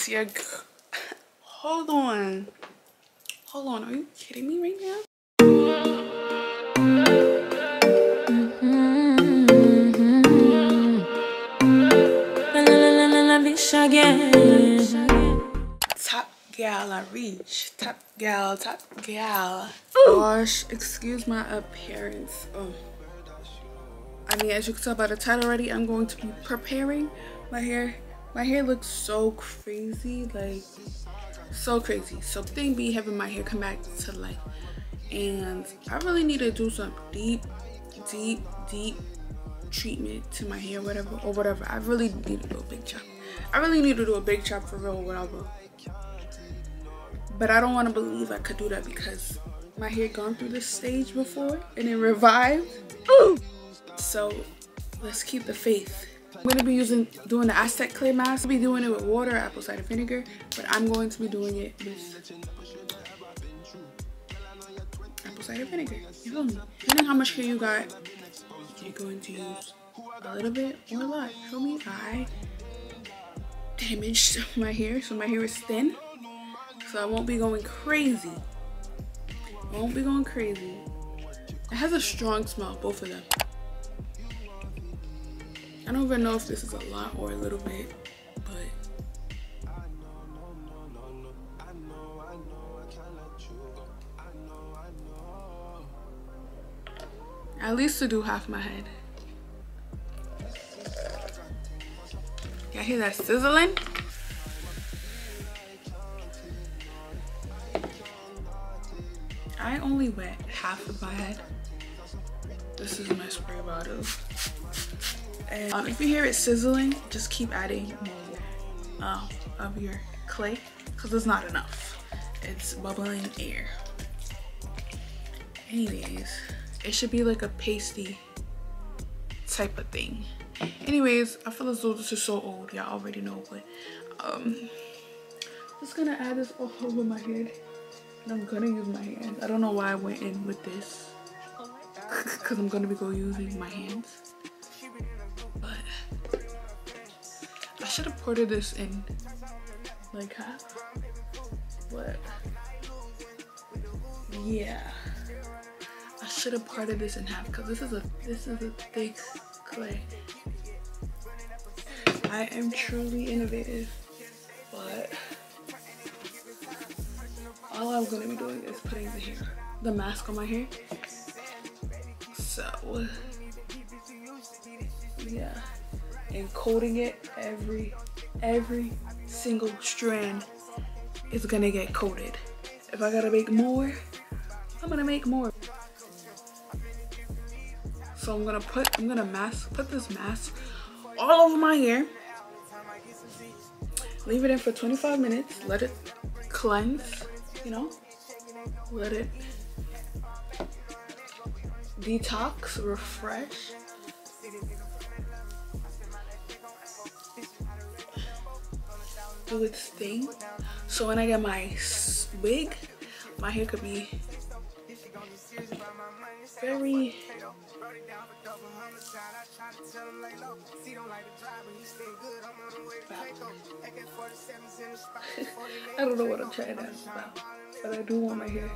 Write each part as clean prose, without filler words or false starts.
it's your girl. Hold on. Are you kidding me right now? Top gal, I reach. Top gal. Gosh, excuse my appearance. I mean, as you can tell by the title already, I'm going to be preparing my hair. My hair looks so crazy, like so crazy. So thing be having my hair come back to life, and I really need to do some deep treatment to my hair, whatever. I really need to do a big chop. I really need to do a big chop for real, whatever. But I don't want to believe I could do that because my hair gone through this stage before and it revived. Ooh. So let's keep the faith. I'm going to be doing the Aztec clay mask. I'll be doing it with water, apple cider vinegar, but I'm going to be doing it with apple cider vinegar. You feel me? Depending how much hair you got, you're going to use a little bit or a lot. You feel me? I damaged my hair, so my hair is thin. So I won't be going crazy. It has a strong smell, both of them. I don't even know if this is a lot or a little bit, but at least to do half my head. Y'all hear that sizzling? I only wet half of my head. This is my spray bottle. And if you hear it sizzling, just keep adding more of your clay because it's not enough. It's bubbling air. Anyways, it should be like a pasty type of thing. Anyways, I feel as though this is so old. Y'all already know, but just gonna add this all over my head. And I'm gonna use my hands. I don't know why I went in with this because I'm gonna be using my hands. But I should have poured this in like half. But yeah, I should have parted this in half because this is a thick clay. I am truly innovative, but all I'm gonna be doing is putting the mask on my hair. So yeah, and coating it. Every single strand is gonna get coated. If I gotta make more, I'm gonna make more. So I'm gonna put this mask all over my hair. Leave it in for 25 minutes. Let it cleanse. You know, let it detox, refresh. Do its thing. So when I get my wig, my hair could be very I don't know what I'm trying to ask about, but I do want my hair.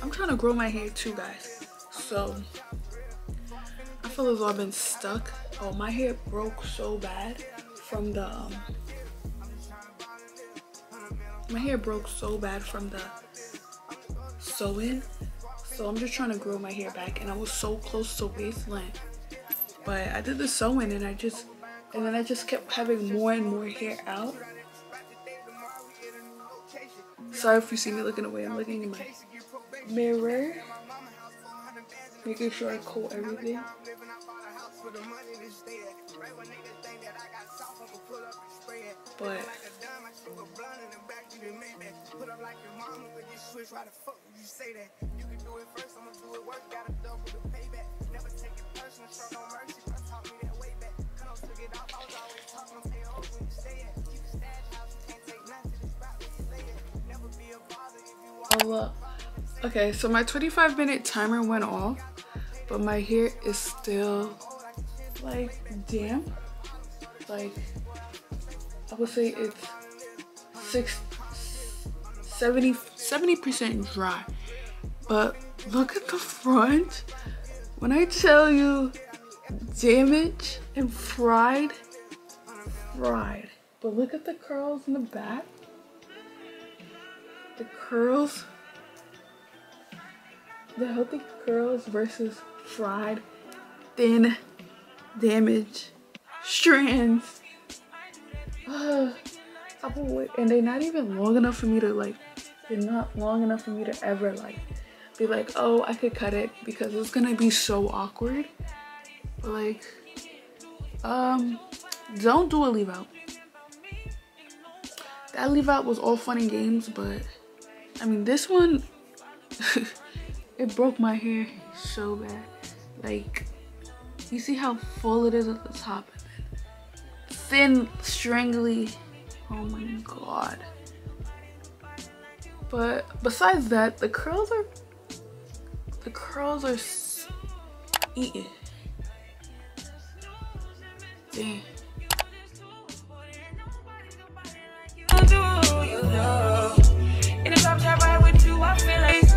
I'm trying to grow my hair too, guys. So I feel as though I've been stuck. Oh, my hair broke so bad from the sewing. So I'm just trying to grow my hair back, and I was so close to waist length. But I did the sewing and then I just kept having more and more hair out. Sorry if you see me looking away. I'm looking in my mirror, making sure I coat everything. But okay, so my 25-minute timer went off, but my hair is still like damp. Like I would say it's 70% dry. But look at the front. When I tell you damaged and fried. But look at the curls in the back. The curls, the healthy curls versus fried, thin, damaged strands. And they're not even long enough for me to like, they're not long enough for me to ever like be like, oh, I could cut it, because it's gonna be so awkward. But like, don't do a leave out. That leave out was all fun and games, but I mean, this one, it broke my hair so bad. Like, you see how full it is at the top, and then thin, strangly. Oh my god. But besides that, the curls are eating. Damn. In the top chat right with you, I feel like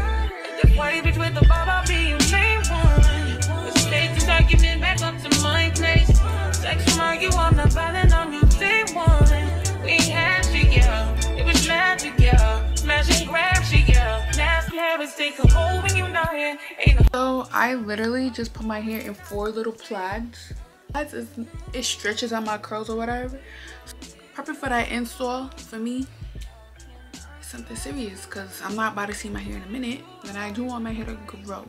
the party bitch with the bob, I'll be your main one. Mistakes and argument back up to my place. Sex from argue, I'm not violent on you, day one. We had shit, yeah. It was magic, yeah. Smash and grab shit, yeah. Nasty habits take a hold when you're not here. So I literally just put my hair in 4 little plaids. It stretches out my curls or whatever. Perfect for that install for me. Something serious, because I'm not about to see my hair in a minute, and I do want my hair to grow.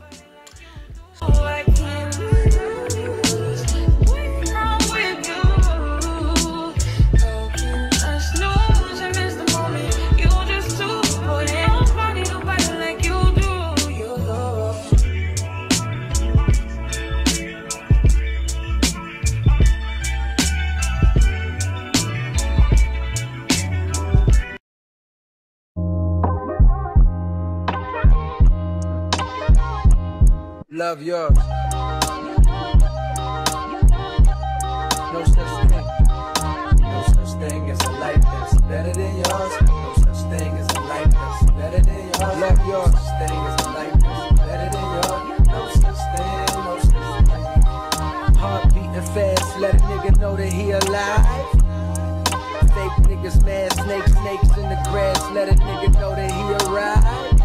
Love yours. No such thing. No such thing as a life that's better than yours. No such thing as a life that's better than yours. Love yours. No such thing as a life that's better than yours. No such thing. No such thing. Heart beating fast, let a nigga know that he alive. Fake niggas mad, snakes in the grass, let a nigga know that he arrived.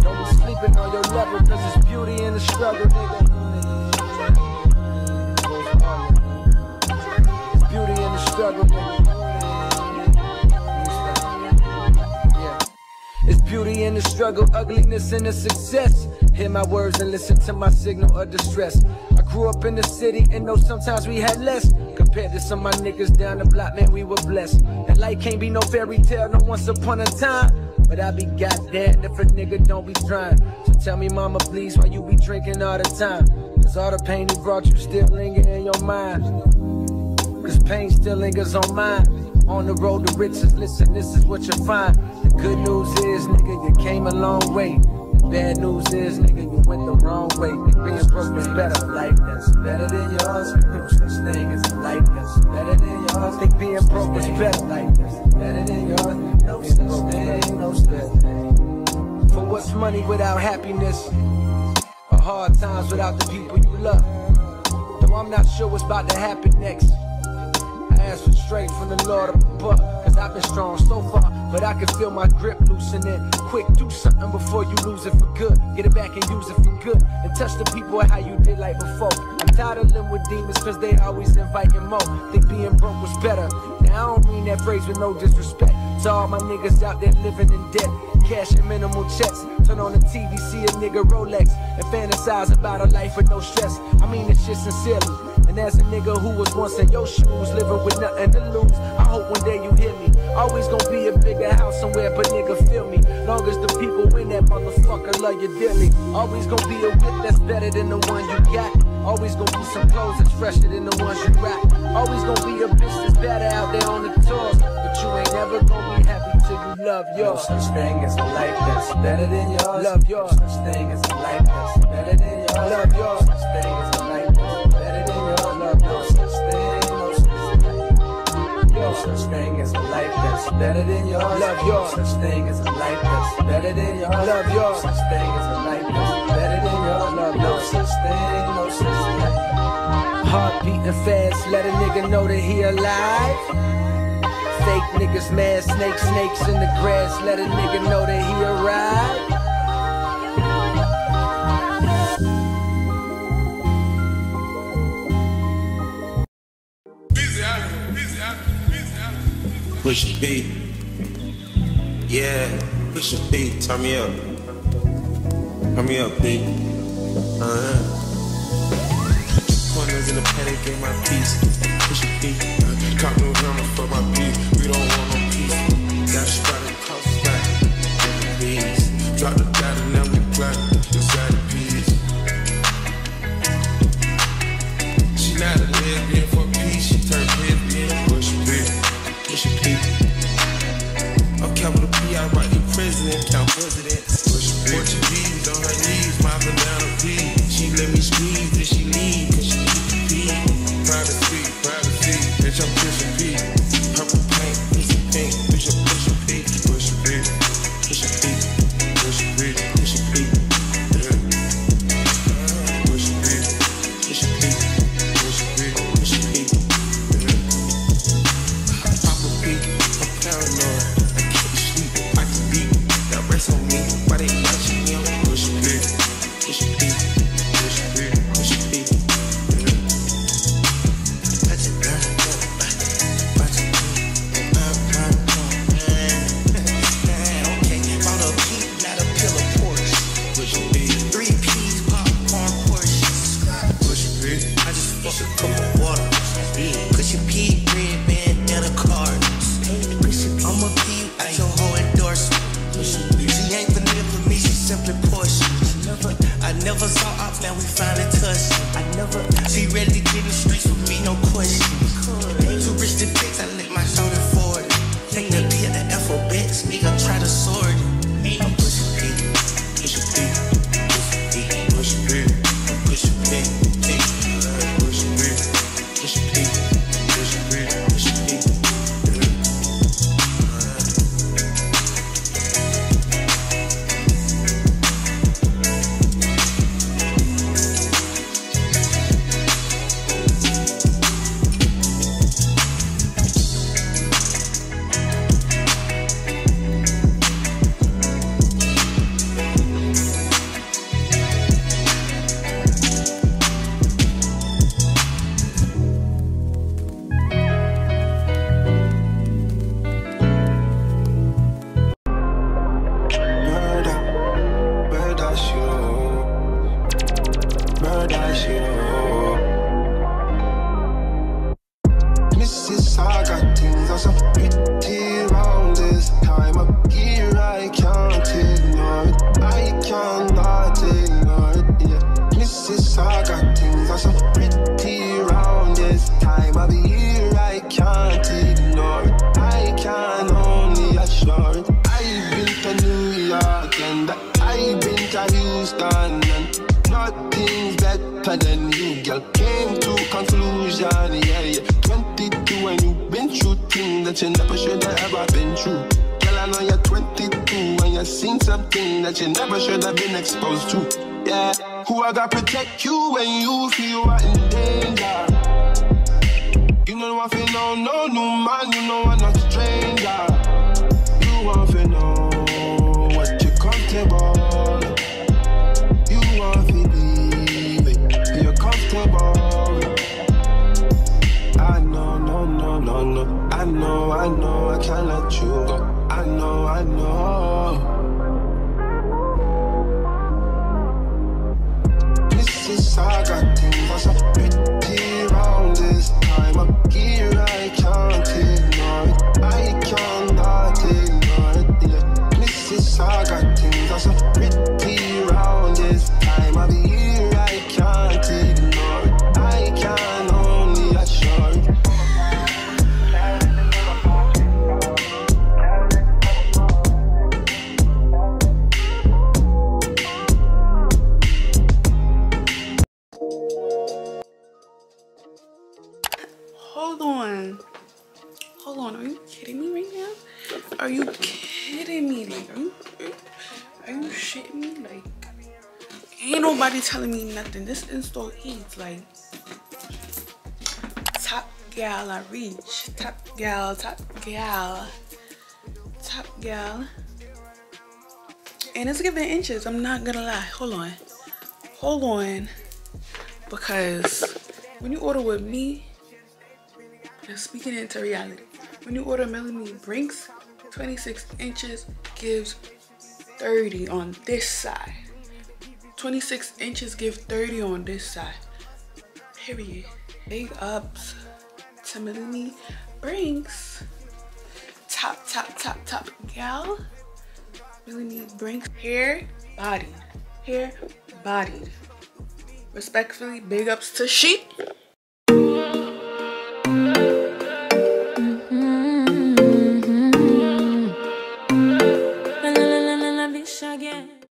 Don't be sleeping on your level, cause it's beauty in the struggle, nigga. It's beauty in the struggle, nigga. Yeah. It's beauty in the struggle, ugliness in the success. Hear my words and listen to my signal of distress. I grew up in the city and know sometimes we had less. Compared to some of my niggas down the block, man, we were blessed. And life can't be no fairy tale, no once upon a time. But I be goddamn if a nigga don't be trying. So tell me, mama, please, why you be drinking all the time? Cause all the pain he brought you still linger in your mind. Cause pain still lingers on mine. On the road to riches, listen, this is what you'll find. The good news is, nigga, you came a long way. The bad news is, nigga, you went the wrong way. Being broke is better, life that's better than yours. No such thing as a life that's better than yours. Think being broke is better, life that's better than yours. No such thing, no such thing. For what's money without happiness? Or hard times without the people you love? Though I'm not sure what's about to happen next. I ask for strength from the Lord above, cause I've been strong so far, but I can feel my grip loosening. Quick, do something before you lose it for good. Get it back and use it for good, and touch the people how you did like before. I'm tired of living with demons cause they always inviting more. Think being broke was better. Now I don't mean that phrase with no disrespect to all my niggas out there living in debt, cashing minimal checks. Turn on the TV, see a nigga Rolex, and fantasize about a life with no stress. I mean this shit sincerely. And as a nigga who was once in your shoes, living with nothing to lose, I hope one day you hear me. Always gonna be a bigger house somewhere, but nigga feel me. Long as the people in that motherfucker love you dearly. Always gonna be a whip that's better than the one you got. Always gonna be some clothes that's fresher than the ones you rock. Always gonna be a bitch that's better out there on the tours. But you ain't never gonna be happy till you love yours. No such thing as a life that's better than yours. Love yours. No such thing as a life that's better than yours. Love yours. No such thing as a life that's better than yours. Love no such thing, no such thing. No such thing as a life that's better than yours. Love yours. Such thing as a life that's better than yours. Love yours. Such thing as a life that's better than yours. Love no such thing, no such thing. Heart beating fast, let a nigga know that he alive. Fake niggas mad, snakes in the grass, let a nigga know that he arrived. Push your beat. Yeah, push your beat. Turn me up. Turn me up, beat. Corners in the paddock, get my piece. Push your beat. Cop no hammer for my beat. We don't want no peace. Got a spot across the back. Please. Drop the data, now we black. Inside the piece. She not a lesbian for peace. She turned lesbian. Push your beat. Push your beat. On capital P, I write the president, count presidents. Portuguese on her knees, mopping down a pee. She let me squeeze, then she leave, cause she needs to pee. Privacy, bitch, I'm pushing P. Purple paint, pussy pink, bitch, I'm pushing P. Push your beat, push your beat, push your beat, push your beat. Yeah. Push your beat, push your beat, push your beat, push your beat. Yeah. Papa P, I'm paranoid. I can't sleep, I can beat. That rest on me, why they watching me? Push your beat, push your beat, push your beat, push your beat. Yeah. Touch it down, watch it. Okay, bought a peak, not a pillow porch. Push your beat. 3 P's, popcorn portions. Push your beat. I just fucked a cup of water. Cause your P red bandana cards. I'ma be at your whole endorsement. She ain't vanilla for me, she simply portion. I never saw ops, now we finally touched. She ready to get in the streets with me, no question. Too rich to fix, I let my shoulder forward. Take the P at the alphabets, nigga try to sword. I'm pushing P, pushing P, pushing P, pushing P, pushing P, pushing P, pushing P, pushing P. Protect you when you feel you are in danger. You know what you know, no new man, you know I'm not a stranger. You want to know what you're comfortable. You want to believe it, you're comfortable. I know, no, I know, I can't let you go. I know. I got things that's so pretty round this time of year. I can't ignore it. I cannot ignore it. Yeah, Mrs. I got things that's so pretty round this time of year. I can't ignore it. I can only assure it. Hold on, kidding me? Like, are you shitting me? Like, ain't nobody telling me nothing. This install eats like top gal I reach. Top gal. And it's giving inches, I'm not gonna lie. Hold on. Because when you order with me, and speaking into reality, when you order milieme Brinks, 26 inches gives 30 on this side. 26 inches give 30 on this side. Period. Big ups to milieme Brinks. Top gal. milieme Brinks. Hair bodied. Respectfully, big ups to she.